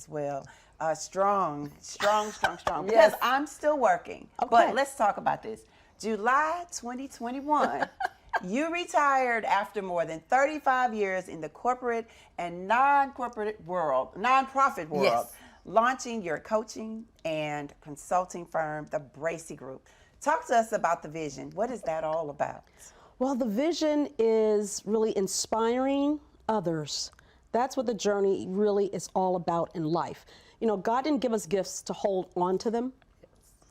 Well, strong. Because Yes. I'm still working. Okay. But let's talk about this. July 2021, you retired after more than 35 years in the corporate and nonprofit world, Yes. launching your coaching and consulting firm, the Bracy Group. Talk to us about the vision. What is that all about? Well, the vision is really inspiring others. That's what the journey really is all about in life. You know, God didn't give us gifts to hold on to them.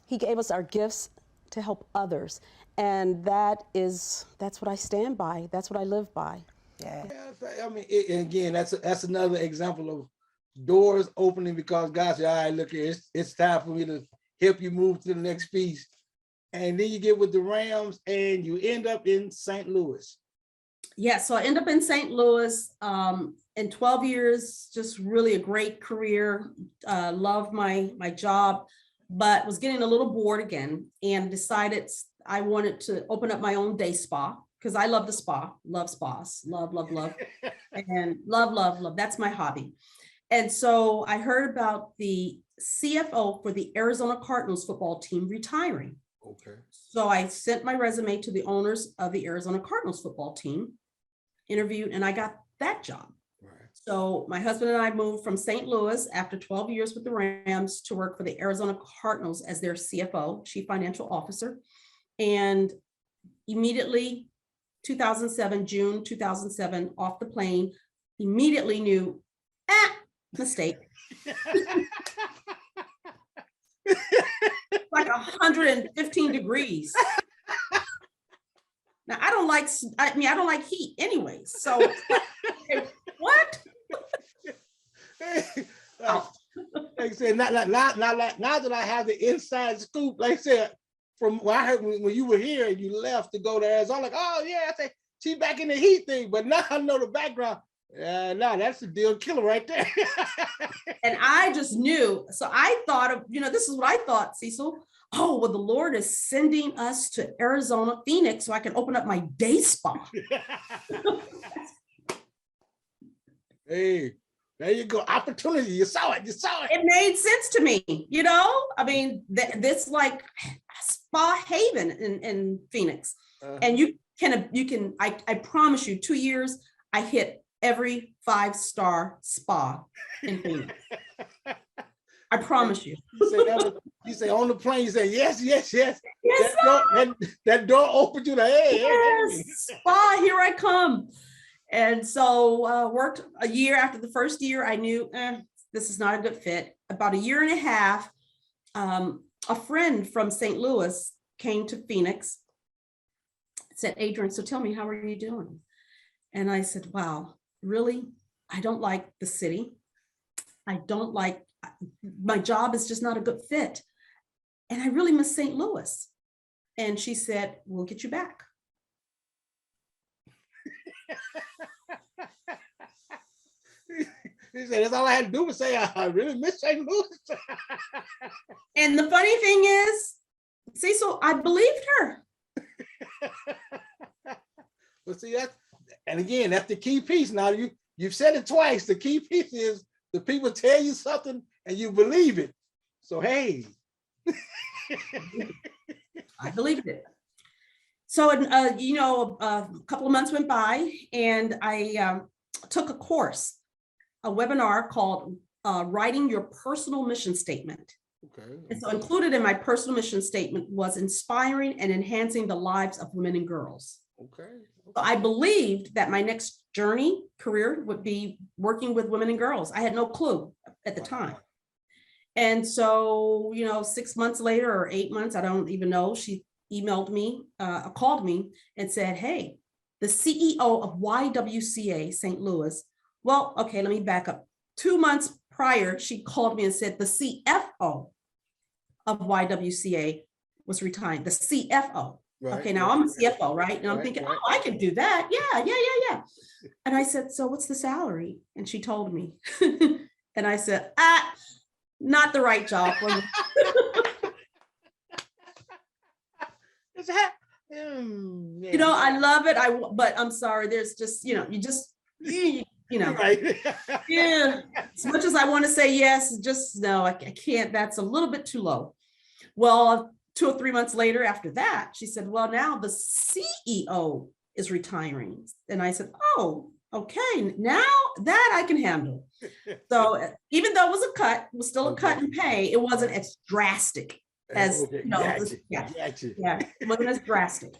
He gave us our gifts to help others. And that's what I stand by. That's what I live by. Yeah. I mean, again, that's another example of doors opening because God said, all right, look here, it's time for me to help you move to the next piece. And then you get with the Rams and you end up in St. Louis. Yeah, so I end up in St. Louis in 12 years, just really a great career. Loved my job, but was getting a little bored again and decided I wanted to open up my own day spa because I love the spa, love spas, love, and love. That's my hobby. And so I heard about the CFO for the Arizona Cardinals football team retiring. Okay. So I sent my resume to the owners of the Arizona Cardinals football team, interviewed, and I got that job. Right. So my husband and I moved from St. Louis after 12 years with the Rams to work for the Arizona Cardinals as their CFO, Chief Financial Officer. And immediately, June 2007, off the plane, immediately knew, mistake. Like 115 degrees. Now I don't like heat anyways. So what? Like I said, now that I have the inside scoop, like I said, from what I heard when you were here and you left to go to Arizona, I'm like, oh yeah, I say she's back in the heat thing, but now I know the background. No, that's the deal killer right there. And I just knew. So I thought of, this is what I thought, Cecil. Oh, well, the Lord is sending us to Arizona, Phoenix, so I can open up my day spa. Hey, there you go. Opportunity. You saw it. It made sense to me, I mean, this like spa haven in Phoenix. And you can, I promise you, 2 years, I hit every 5-star spa in Phoenix. I promise you. You say on the plane, you say, yes. Yes, that door opened you. Hey. Spa, here I come. And so worked a year. After the first year, I knew this is not a good fit. About a year and a half, a friend from St. Louis came to Phoenix, said, Adrian, so tell me, how are you doing? And I said, wow, really? I don't like the city. My job is just not a good fit. And I really miss St. Louis. And she said, we'll get you back. He said, that's all I had to do was say, I really miss St. Louis. And the funny thing is, Cecil, I believed her. Well, see, and again, that's the key piece. Now, you've said it twice. The key piece is the people tell you something and you believe it. So, hey. I believed it. So, a couple of months went by and I took a course, a webinar called Writing Your Personal Mission Statement. Okay. And so included in my personal mission statement was inspiring and enhancing the lives of women and girls. Okay. So I believed that my next career would be working with women and girls. I had no clue at the time. And so, 6 months later or 8 months, I don't even know, she emailed me, called me and said, hey, the CEO of YWCA St. Louis. Well, okay, let me back up. 2 months prior, she called me and said the CFO of YWCA was retiring. The CFO. Right, Okay, now right, I'm a CFO, right? And I'm right, thinking, right. oh, I can do that. Yeah. And I said, so what's the salary? And she told me. And I said, not the right job for me. Is that? You know, I love it. But I'm sorry. There's just, you know, right. yeah. As much as I want to say yes, just no, I can't. That's a little bit too low. Well, 2 or 3 months later after that, she said, well, now the CEO is retiring. And I said, oh, okay, now that I can handle. So even though it was a cut, it was still a cut in pay. It wasn't as drastic as, Okay, you know, gotcha, yeah, gotcha. yeah, it wasn't as drastic.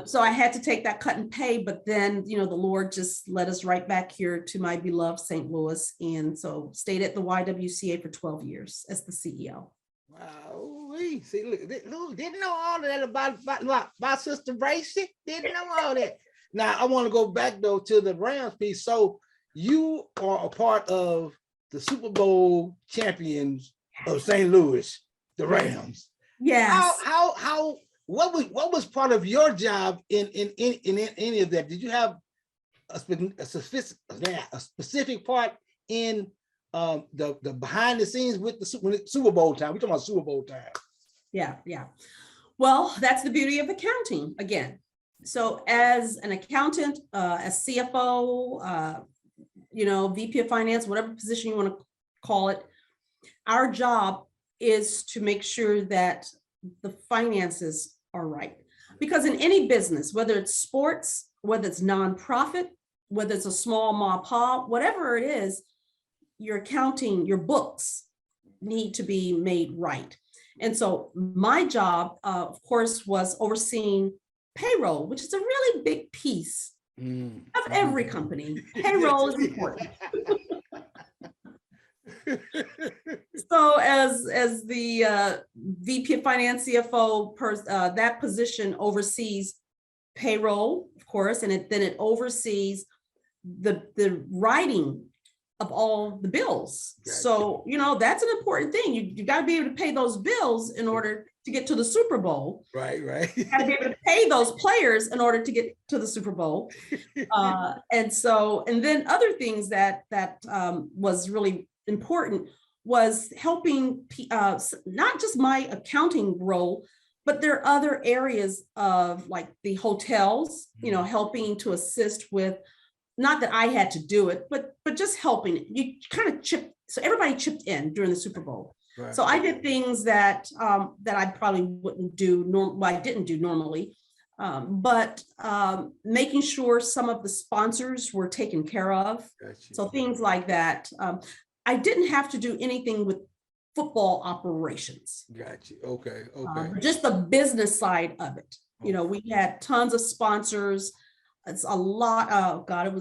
So I had to take that cut in pay, but then, you know, the Lord just led us right back here to my beloved St. Louis. And so stayed at the YWCA for 12 years as the CEO. Wow, see, look, didn't know all of that about Sister Bracy. Didn't know all that. Now I want to go back though to the Rams piece. So you are a part of the Super Bowl champions of St. Louis, the Rams. Yes. What was part of your job in any of that? Did you have a specific part in the behind the scenes with the Super Bowl time? We're talking about Super Bowl time. Yeah. Well, that's the beauty of accounting again. So as an accountant, as CFO, VP of finance, whatever position you want to call it, our job is to make sure that the finances are right. Because in any business, whether it's sports, whether it's nonprofit, whether it's a small ma pa, whatever it is, your accounting, your books need to be made right. And so my job, of course, was overseeing payroll, which is a really big piece of every company. Payroll is important. So as the VP of Finance, CFO, that position oversees payroll, of course, and then it oversees the writing of all the bills. Gotcha. So, that's an important thing. You got to be able to pay those bills in order to get to the Super Bowl. Right. You got to be able to pay those players in order to get to the Super Bowl. And then other things that was really important was helping, not just my accounting role, but there are other areas of like the hotels, helping to assist with, not that I had to do it, but just helping. You kind of so everybody chipped in during the Super Bowl. Right. So I did things that I probably wouldn't do, I didn't do normally, but making sure some of the sponsors were taken care of. Gotcha. So things like that. I didn't have to do anything with football operations. Gotcha. Okay. Just the business side of it. Okay. We had tons of sponsors. It's a lot. Oh God, it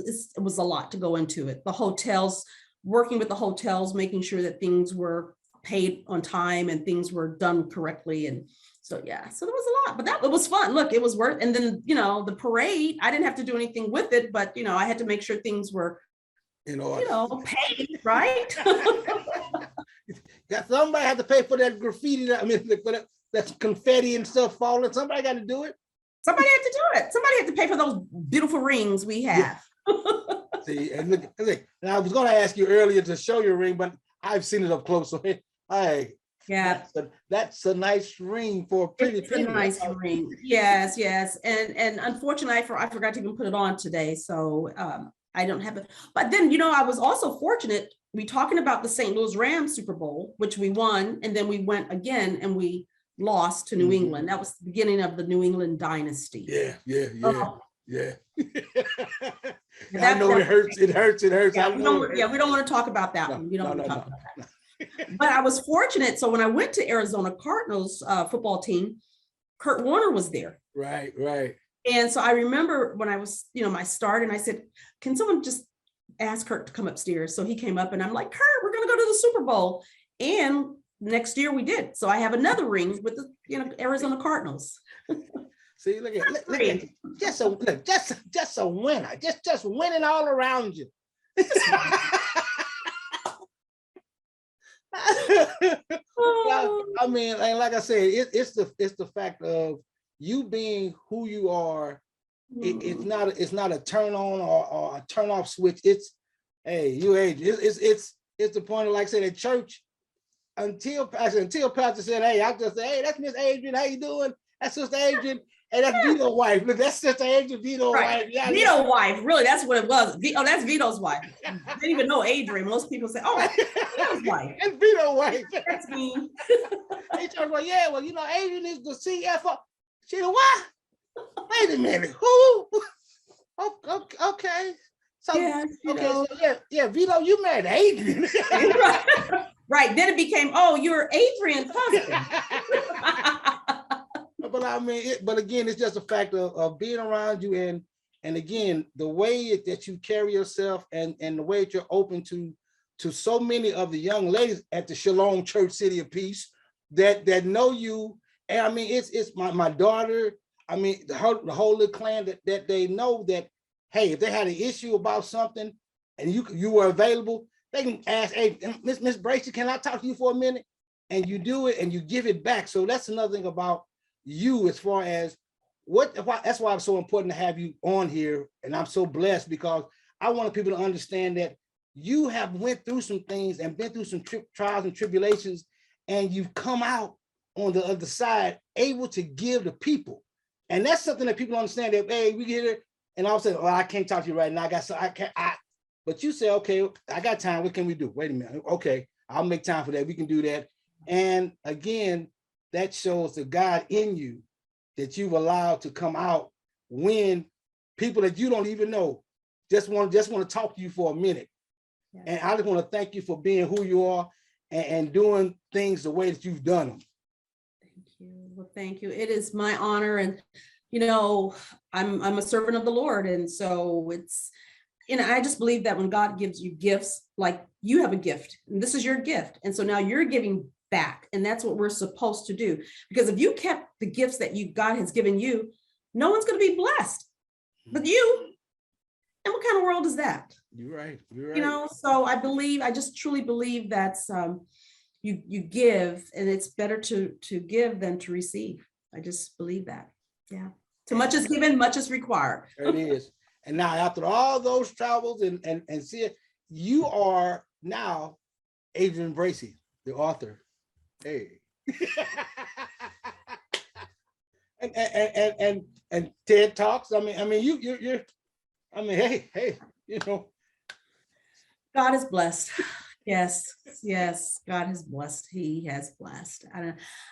was a lot to go into it. The hotels, working with the hotels, making sure that things were paid on time and things were done correctly. And so, yeah, so there was a lot, but it was fun. Look, it was worth, and then, the parade, I didn't have to do anything with it, but, I had to make sure things were, paid, right? Yeah, somebody had to pay for that graffiti. For that's confetti and stuff falling. Somebody got to do it. Somebody had to do it. Somebody had to pay for those beautiful rings we have. Yeah. See, and look, and I was going to ask you earlier to show your ring, but I've seen it up close. So, hey, yeah, that's a nice ring for a pretty penny. It's a nice ring. Yes. And unfortunately, I forgot to even put it on today. So I don't have it. But then, I was also fortunate. We talking about the St. Louis Rams Super Bowl, which we won, and then we went again and we lost to New England. That was the beginning of the New England dynasty. Yeah. I know it hurts. Yeah, we don't want to talk about that one. We don't want to talk about that. But I was fortunate. So when I went to Arizona Cardinals football team, Kurt Warner was there. Right. And so I remember when I was, my start, and I said, can someone just ask Kurt to come upstairs? So he came up and I'm like, Kurt, we're going to go to the Super Bowl. And next year we did. So I have another ring with the Arizona Cardinals. See, look at you. Just a winner. Just winning all around you. I mean, like I said, it's the fact of you being who you are. It's not a turn on or a turn off switch. It's, hey, you age. It's the point of, like I said, at church, until Pastor said, hey, I just say, hey, that's Miss Adrian. How you doing? That's Sister Adrian. Hey, that's Vito's wife. Look, that's Sister Adrian, Vito's wife. Yeah, Vito's wife. Really, that's what it was. Oh, that's Vito's wife. I didn't even know Adrian. Most people say, oh, Vito's wife. That's Vito's wife. That's me. They talk about, yeah, well, Adrian is the CFO. She said, what? Wait a minute. Who? Okay. So, Yeah, Vito, you married Adrian. Right. Then it became, oh, you're Adrian's husband. But I mean, but again, it's just a fact of being around you, and again, the way that you carry yourself, and the way that you're open to so many of the young ladies at the Shalom Church City of Peace that know you. And I mean, it's my daughter. I mean, the whole little clan that they know that, hey, if they had an issue about something and you were available, they can ask, hey, Miss Bracy, can I talk to you for a minute? And you do it and you give it back. So that's another thing about you, as far as that's why it's so important to have you on here. And I'm so blessed, because I want people to understand that you have went through some things and been through some trials and tribulations, and you've come out on the other side able to give to people. And that's something that people understand, that, hey, we get it, and all of a sudden, well, I can't talk to you right now. But you say, okay, I got time. What can we do? Wait a minute. Okay, I'll make time for that. We can do that. And again, that shows the God in you that you've allowed to come out when people that you don't even know just want to talk to you for a minute. Yeah. And I just want to thank you for being who you are and doing things the way that you've done them. Thank you. Well, thank you. It is my honor. And, I'm a servant of the Lord. And so it's, I just believe that when God gives you gifts, like you have a gift, and this is your gift. And so now you're giving back. And that's what we're supposed to do. Because if you kept the gifts that God has given you, no one's going to be blessed but you. And what kind of world is that? You're right. So I just truly believe that's you give, and it's better to give than to receive. I just believe that. Yeah. Too much is given, much is required. It is. And now, after all those travels and see it, you are now Adrian Bracy, the author. Hey. and TED Talks. I mean, you're. I mean, hey. God is blessed. Yes, God has blessed. He has blessed.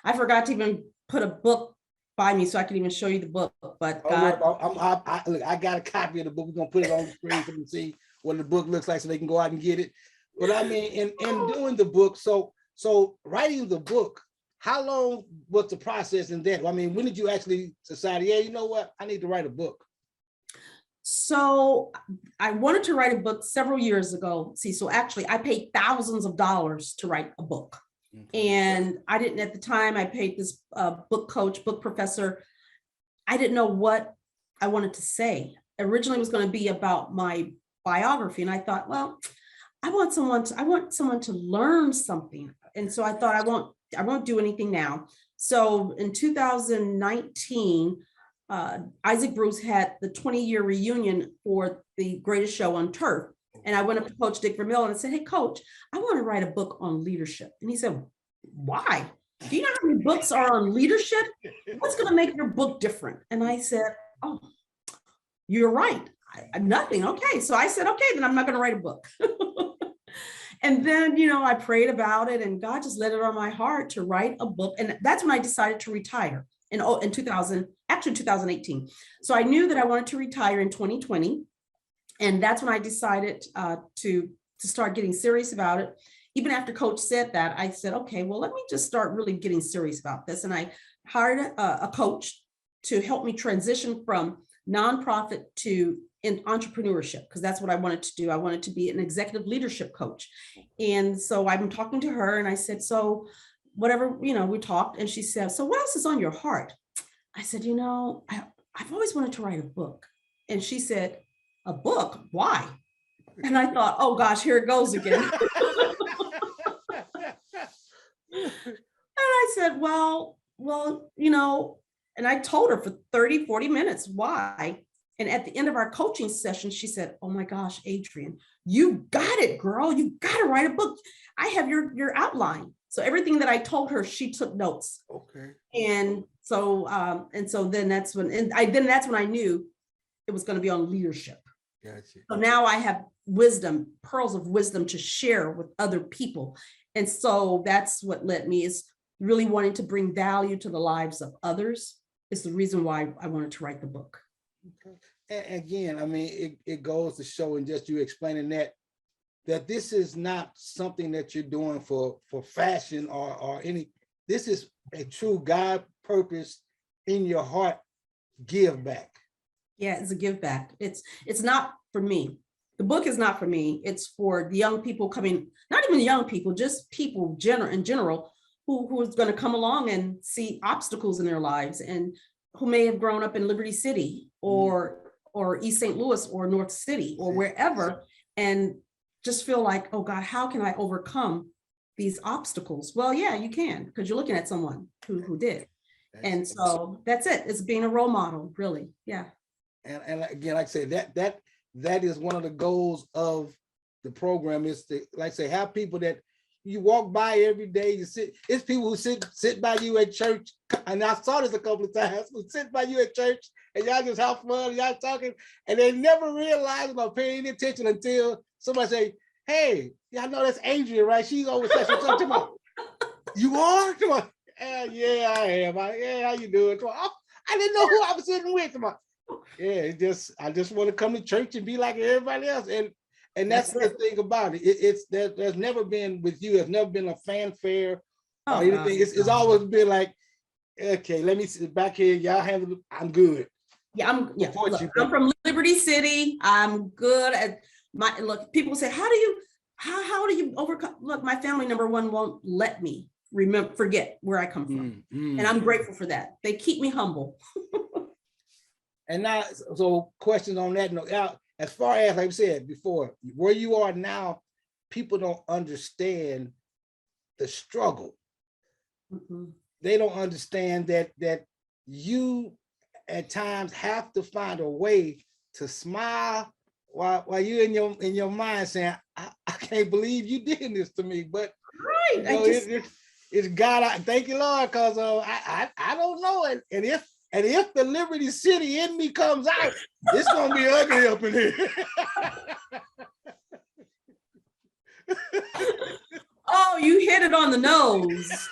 I forgot to even put a book by me so I can even show you the book. But God, I got a copy of the book. We're gonna put it on the screen so you can see what the book looks like, so they can go out and get it. But I mean, in doing the book, so writing the book, how long was the process in that? I mean, when did you actually decide, yeah, you know what, I need to write a book? So I wanted to write a book several years ago. So actually I paid thousands of dollars to write a book. Okay. And I didn't, at the time, I paid this book coach, book professor. I didn't know what I wanted to say. Originally it was going to be about my biography. And I thought, well, I want someone to learn something. And so I thought I won't do anything now. So in 2019, Isaac Bruce had the 20-year reunion for the Greatest Show on Turf. And I went up to Coach Dick Vermillion and said, hey, Coach, I want to write a book on leadership. And he said, why? Do you know how many books are on leadership? What's going to make your book different? And I said, oh, you're right. Nothing. Okay. So I said, okay, then I'm not going to write a book. And then, I prayed about it, and God just laid it on my heart to write a book. And that's when I decided to retire in 2018. So I knew that I wanted to retire in 2020. And that's when I decided to start getting serious about it. Even after Coach said that, I said, okay, well, let me just start really getting serious about this. And I hired a coach to help me transition from nonprofit to in entrepreneurship, because that's what I wanted to do. I wanted to be an executive leadership coach. And so I've been talking to her, and I said, so whatever, we talked, and she said, so what else is on your heart? I said, I've always wanted to write a book. And she said, a book? Why? And I thought, oh gosh, here it goes again. And I said, well, and I told her for 30, 40 minutes why. And at the end of our coaching session, she said, oh my gosh, Adrian, you got it, girl. You got to write a book. I have your outline. So everything that I told her, she took notes. Okay. And so then that's when I knew it was going to be on leadership. Gotcha. So now I have wisdom, pearls of wisdom to share with other people. And so that's what led me, is really wanting to bring value to the lives of others. Is the reason why I wanted to write the book. Okay. And again, I mean, it goes to show, and just you explaining that this is not something that you're doing for fashion or any, this is a true God purpose in your heart, give back. Yeah, it's a give back. It's not for me. The book is not for me. It's for the young people coming, not even young people, just people in general who is going to come along and see obstacles in their lives, and who may have grown up in Liberty City or East St. Louis or North City or wherever, and just feel like, oh God, how can I overcome these obstacles? Well, yeah, you can, because you're looking at someone who did. And so that's it. It's being a role model, really. Yeah. And again, like I say, that is one of the goals of the program, is to, like I say, have people that you walk by every day. You sit. It's people who sit by you at church, and I saw this a couple of times. Who sit by you at church, and y'all just have fun, y'all talking, and they never realize or pay any attention until somebody say, "Hey, y'all know that's Adrian, right? She's over there." Come on, you are. Come on. Yeah, I am. Yeah, how you doing? Come on. Oh, I didn't know who I was sitting with. Come on. Yeah, I just want to come to church and be like everybody else, and that's the thing about it. There's never been, with you, there's never been a fanfare or anything. It's always been like, okay, let me sit back here. Y'all handle it. I'm good. Yeah, I'm from Liberty City. I'm good at people say, how do you overcome? Look, my family, number one, won't let me forget where I come from. And I'm grateful for that. They keep me humble. And now, so questions on that note. Now, as far as, like I said before, where you are now, people don't understand the struggle. Mm-hmm. They don't understand that you at times have to find a way to smile while you in your mind saying, I can't believe you did this to me. But right, it's God. Thank you, Lord, because I don't know it. And if the Liberty City in me comes out, it's gonna be ugly up in here. Oh, you hit it on the nose.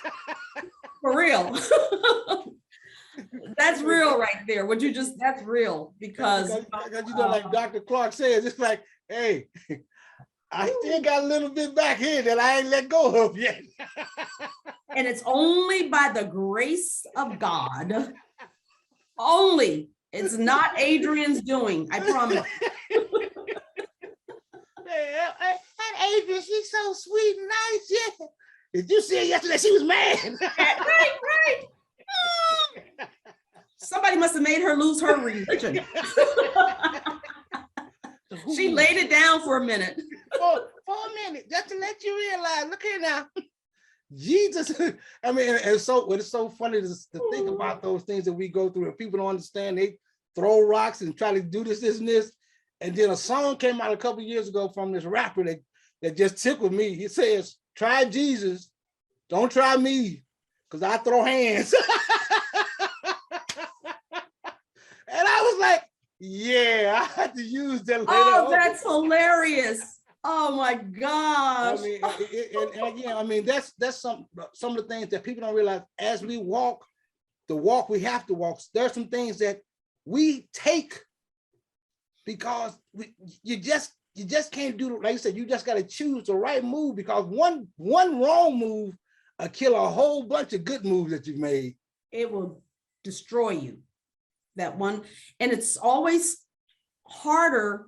For real. That's real right there. That's real, because you know, like Dr. Clark says, it's like, hey, I still got a little bit back here that I ain't let go of yet. And it's only by the grace of God. Only. It's not Adrian's doing, I promise. That Adrian, she's so sweet and nice. Yeah. Did you see her yesterday? She was mad. Right. Somebody must have made her lose her religion. She laid it down for a minute. For a minute, just to let you realize, look here now. Jesus, I mean, it's so funny to think about those things that we go through, and people don't understand. They throw rocks and try to do this and this. And then a song came out a couple of years ago from this rapper that just tickled me. He says, try Jesus, don't try me, because I throw hands. And I was like, yeah, I had to use that later. Oh, that's hilarious. Oh my gosh. I mean, and again, I mean, that's some of the things that people don't realize. As we walk the walk we have to walk, there's some things that we take because you just can't do, like you said, you just got to choose the right move, because one wrong move will kill a whole bunch of good moves that you've made. It will destroy you, that one. And it's always harder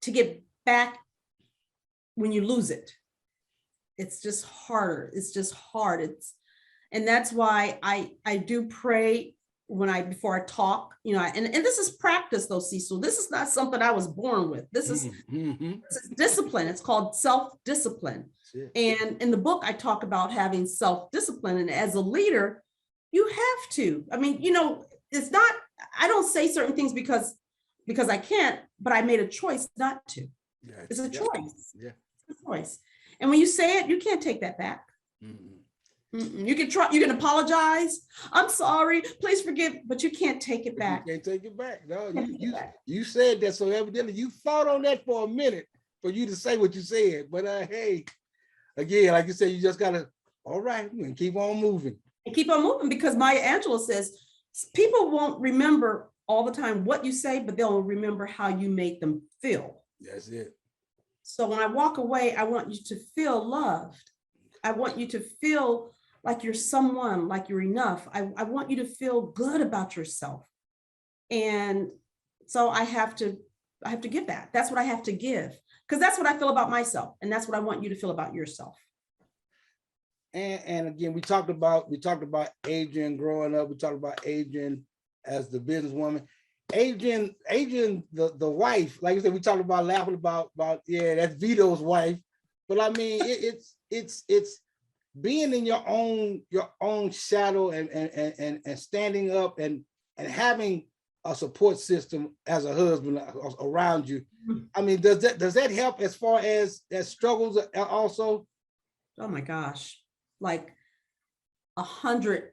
to get back when you lose it. It's just harder. It's just hard. And that's why I do pray before I talk, and this is practice though, Cecil. This is not something I was born with. This is discipline. It's called self-discipline. And in the book, I talk about having self-discipline. And as a leader, you have to. I mean, it's not, I don't say certain things because I can't, but I made a choice not to. Yeah, It's a choice. Yeah. It's a choice. And when you say it, you can't take that back. You can try, you can apologize. I'm sorry, please forgive, but you can't take it back. You can't take it back. No, you said that, so evidently you fought on that for a minute for you to say what you said. But hey, again, like you said, you just gotta, all right, and keep on moving. And keep on moving, because Maya Angelou says people won't remember all the time what you say, but they'll remember how you make them feel. That's it. So when I walk away, I want you to feel loved. I want you to feel like you're someone, like you're enough. I want you to feel good about yourself. And so I have to give that. That's what I have to give, because that's what I feel about myself. And that's what I want you to feel about yourself. And again, we talked about Adrian growing up. We talked about Adrian as the businesswoman. Adrian, the wife, like I said, we talked about laughing about that's Vito's wife. But I mean, it's being in your own shadow and standing up and having a support system as a husband around you. I mean, does that help as far as struggles also? Oh my gosh, like 100+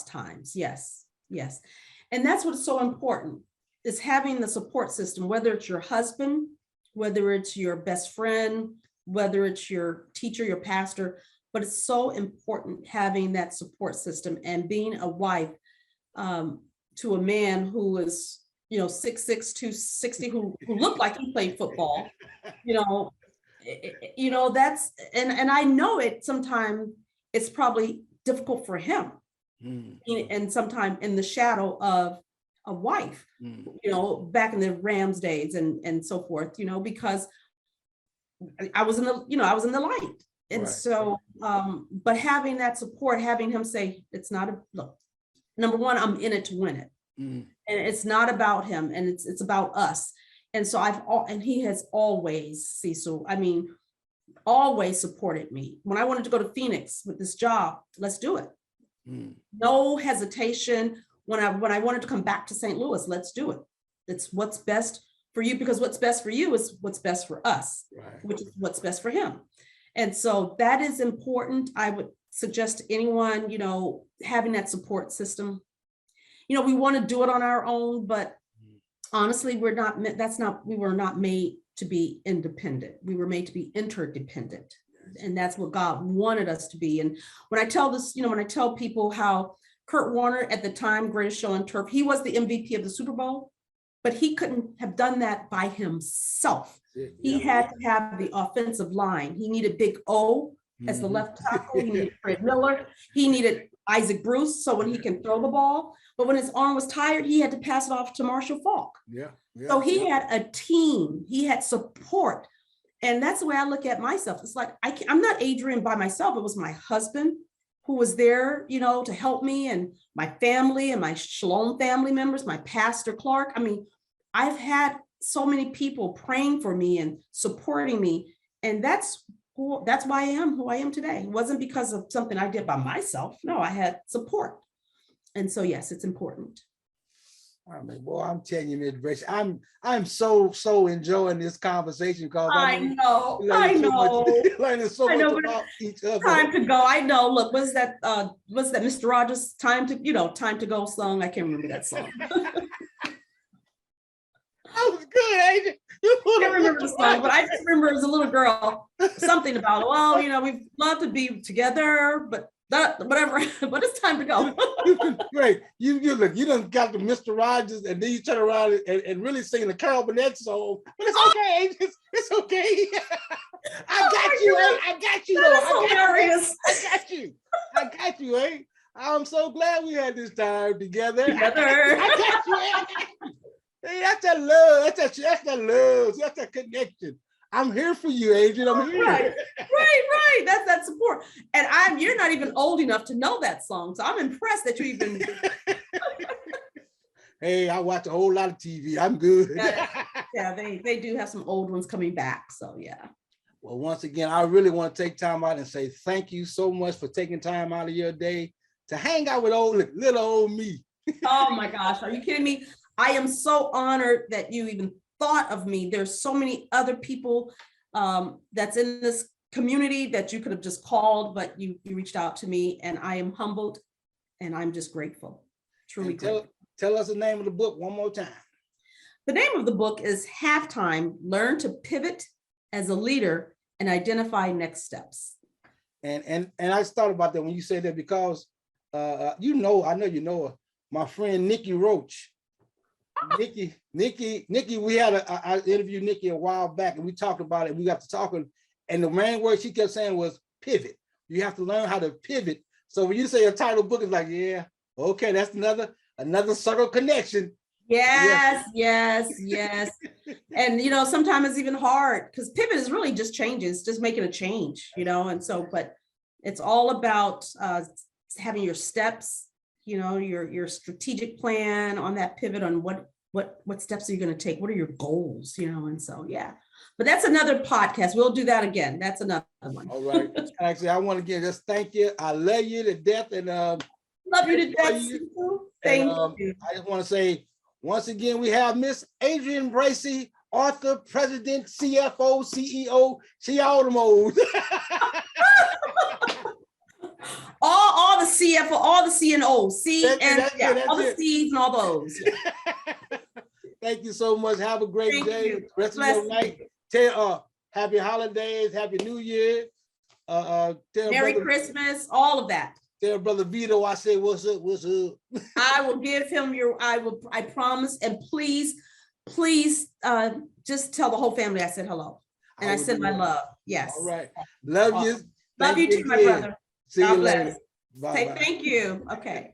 times. Yes. And that's what's so important, is having the support system, whether it's your husband, whether it's your best friend, whether it's your teacher, your pastor. But it's so important having that support system, and being a wife to a man who is, 6'6", 260, who looked like he played football, that's, and I know it, sometimes it's probably difficult for him. And sometimes in the shadow of a wife, back in the Rams days and so forth, because I was in the light. And right. So, but having that support, having him say, it's not look, number one, I'm in it to win it. And it's not about him, and it's about us. And so and he has always, Cecil, I mean, always supported me. When I wanted to go to Phoenix with this job, let's do it. No hesitation. When I wanted to come back to St. Louis, let's do it. It's what's best for you, because what's best for you is what's best for us, right. Which is what's best for him. And so that is important. I would suggest to anyone, having that support system. We want to do it on our own, but honestly, we were not made to be independent. We were made to be interdependent. And that's what God wanted us to be. And when I tell this, when I tell people how Kurt Warner at the time, Greatest Show on Turf, he was the MVP of the Super Bowl, but he couldn't have done that by himself. He had to have the offensive line. He needed Big O as the left tackle. He needed Fred Miller. He needed Isaac Bruce, so when he can throw the ball. But when his arm was tired, he had to pass it off to Marshall Faulk. So he had a team. He had support. And that's the way I look at myself. It's like, I'm not Adrian by myself. It was my husband who was there, to help me, and my family and my Shalom family members, my pastor Clark. I mean, I've had so many people praying for me and supporting me. And that's why I am who I am today. It wasn't because of something I did by myself. No, I had support. And so, yes, it's important. I mean, boy, I'm telling you, Ms. Bracy, I'm so enjoying this conversation, because I know. Learning so much about each other. Time to go. I know. Look, what's that Mr. Rogers' Time to Go song? I can't remember that song. That was good, Adrian. I can't remember the song, but I just remember as a little girl, something about, we'd love to be together, but whatever, but it's time to go. Great. You look, you done got the Mr. Rogers, and then you turn around and really sing the Carol Burnett song. But it's okay, Adrian. It's okay. I got you. That is hilarious. I got you, eh? I'm so glad we had this time together. I got you. Hey, that's that love. That's that love. That's that connection. I'm here for you, Adrian. I'm here. Right. That's that support. And you're not even old enough to know that song. So I'm impressed that you even Hey, I watch a whole lot of TV. I'm good. Yeah, they do have some old ones coming back. So yeah. Well, once again, I really want to take time out and say thank you so much for taking time out of your day to hang out with little old me. Oh my gosh, are you kidding me? I am so honored that you even thought of me. There's so many other people that's in this community that you could have just called, but you reached out to me, and I am humbled and I'm just grateful. Truly grateful. Tell us the name of the book one more time. The name of the book is Halftime: Learn to Pivot as a Leader and Identify Next Steps. And I thought about that when you said that, because I know you know her, my friend Nikki Roach. Nikki, we had I interviewed Nikki a while back, and we talked about it. We got to talking, and the main word she kept saying was pivot. You have to learn how to pivot. So when you say a title book, it's like, yeah, okay, that's another subtle connection. Yes. And sometimes it's even hard because pivot is really just changes, just making a change, and so, but it's all about having your steps, your strategic plan on that pivot, on what steps are you going to take? What are your goals, and so, yeah. But that's another podcast. We'll do that again. That's another one. All right. Actually, I want to just thank you. I love you to death, and love you to death. Thank you. I just want to say, once again, we have Miss Adrian Bracy, author, president, CFO, CEO. She all the modes. all the CFO, all the C and O, all the C's and all those. Thank you so much. Have a great day. You. Rest of your night. Happy holidays, happy New Year. Merry Christmas, all of that. Tell Brother Vito I say what's up. I will give him I promise. And please, just tell the whole family I said hello. And I send my love. Yes. All right. Love you. Love you too, my brother. See God you bless. later. Bye. Thank you. Okay.